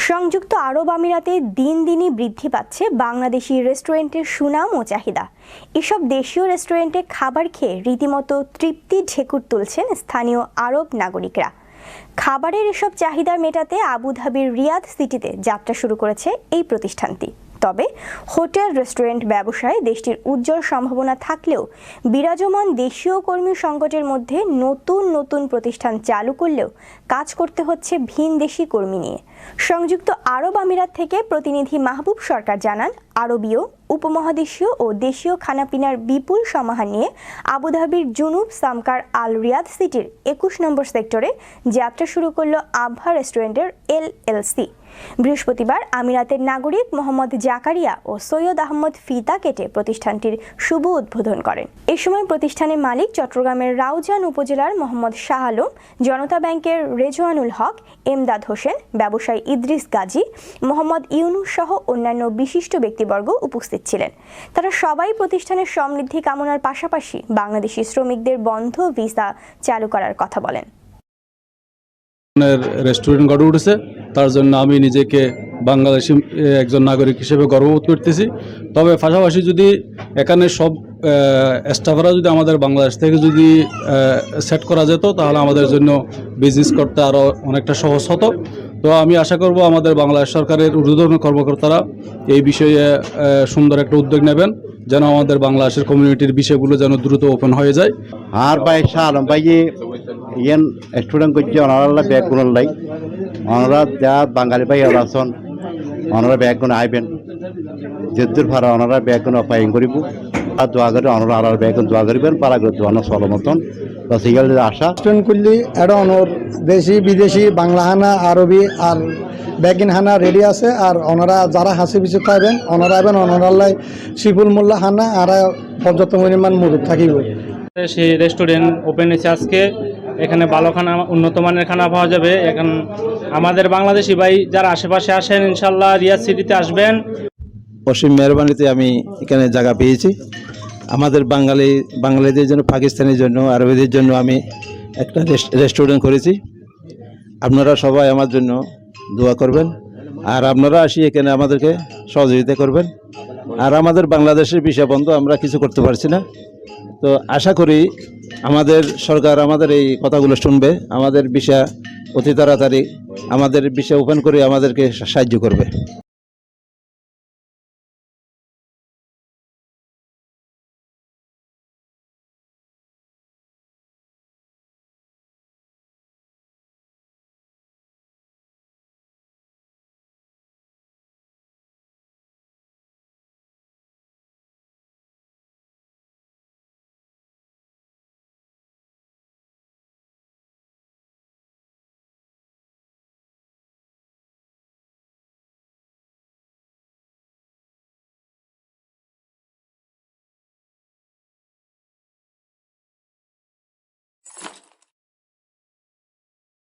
সংযুক্ত আরব আমিরাতে দিন দিনই বৃদ্ধি পাচ্ছে বাংলাদেশি রেস্টুরেন্টের সুনাম ও চাহিদা। এসব দেশীয় রেস্টুরেন্টে খাবার খেয়ে রীতিমতো তৃপ্তি ঢেকুর তুলছেন স্থানীয় আরব নাগরিকরা। খাবারের এসব চাহিদা মেটাতে আবুধাবির রিয়াদ সিটিতে যাত্রা শুরু করেছে এই প্রতিষ্ঠানটি। তবে হোটেল রেস্টুরেন্ট ব্যবসায় দেশটির উজ্জ্বল সম্ভাবনা থাকলেও বিরাজমান দেশীয় কর্মী সংকটের মধ্যে নতুন নতুন প্রতিষ্ঠান চালু করলেও কাজ করতে হচ্ছে ভিনদেশি কর্মী নিয়ে। সংযুক্ত আরব আমিরাত থেকে প্রতিনিধি মাহবুব সরকার জানান, আরবীয়, উপমহাদেশীয় ও দেশীয় খানাপিনার বিপুল সমাহার নিয়ে আবুধাবির জুনুব সামকার আল রিয়াদ সিটির 21 নম্বর সেক্টরে যাত্রা শুরু করলো আভা রেস্টুরেন্টের LLC। বৃহস্পতিবার আমিরাতের নাগরিক মোহাম্মদ জাকারিয়া ও সৈয়দ আহমদ ফিতা কেটে প্রতিষ্ঠানটির শুভ উদ্বোধন করেন। এ সময় প্রতিষ্ঠানের মালিক চট্টগ্রামের রাউজান উপজেলার মোহাম্মদ শাহ আলম, জনতা ব্যাংকের রেজওয়ানুল হক, এমদাদ হোসেন, ব্যবসায়ী ইদ্রিস গাজী, মোহাম্মদ ইউনুস সহ অন্যান্য বিশিষ্ট ব্যক্তিবর্গ উপস্থিত ছিলেন। তারা সবাই প্রতিষ্ঠানের সমৃদ্ধি কামনার পাশাপাশি বাংলাদেশি শ্রমিকদের বন্ধ ভিসা চালু করার কথা বলেন। রেস্টুরেন্ট গড়ে উঠেছে, তার জন্য আমি নিজেকে বাংলাদেশি একজন নাগরিক হিসেবে গর্ববোধ করতেছি। তবে পাশাপাশি যদি এখানে সব স্টাফরা যদি আমাদের বাংলাদেশ থেকে যদি সেট করা যেত, তাহলে আমাদের জন্য বিজনেস করতে আরও অনেকটা সহজ হতো। তো আমি আশা করব আমাদের বাংলাদেশ সরকারের ঊর্ধ্বতন কর্মকর্তারা এই বিষয়ে সুন্দর একটা উদ্যোগ নেবেন, যেন আমাদের বাংলাদেশের কমিউনিটির বিষয়গুলো যেন দ্রুত ওপেন হয়ে যায়। আর ভাই শাহ আলম ভাই ইয়ান স্টুডেন্ট করছে ওনারা ব্যাগ গুণ লাই, ওনারা যা বাঙালি ভাই ওরা আছেন, ওনারা ব্যাগ গুণ আইবেন যেদূর ভাড়া ওনারা ব্যাগ গুণ অপায়ন করিব আর দোয়া করে ওনারা আর ব্যাগ দোয়া করিবেন পারা করে দোয়ানো চলো মতন বাস এগুলো আশা। রেস্টুরেন্ট করলে এটা অনর দেশি বিদেশি বাংলা হানা আরবি আর বেগিন হানা রেডি আছে। আর ওনারা যারা হাসি পিছু খাইবেন ওনারা আইবেন, ওনারাল্লাই শিফুল মোল্লা হানা আর পর্যাপ্ত পরিমাণ মুরুদ থাকিব। সেই রেস্টুরেন্ট ওপেন হয়েছে আজকে। এখানে ভালো খানা, উন্নত মানের খানা পাওয়া যাবে। এখন আমাদের বাংলাদেশি ভাই যারা আশেপাশে আসেন, ইনশাল্লাহ রিয়াদ সিটিতে আসবেন। অসীম মেহরবানিতে আমি এখানে জায়গা পেয়েছি। আমাদের বাঙালিদের জন্য, পাকিস্তানের জন্য, আরবিদের জন্য আমি একটা রেস্টুরেন্ট করেছি। আপনারা সবাই আমার জন্য দোয়া করবেন, আর আপনারা আসি এখানে আমাদেরকে সহযোগিতা করবেন। আর আমাদের বাংলাদেশের বিষয় বন্ধ, আমরা কিছু করতে পারছি না। তো আশা করি আমাদের সরকার আমাদের এই কথাগুলো শুনবে, আমাদের বিষয় অতি তাড়াতাড়ি আমাদের বিষয় ওপেন করে আমাদেরকে সাহায্য করবে।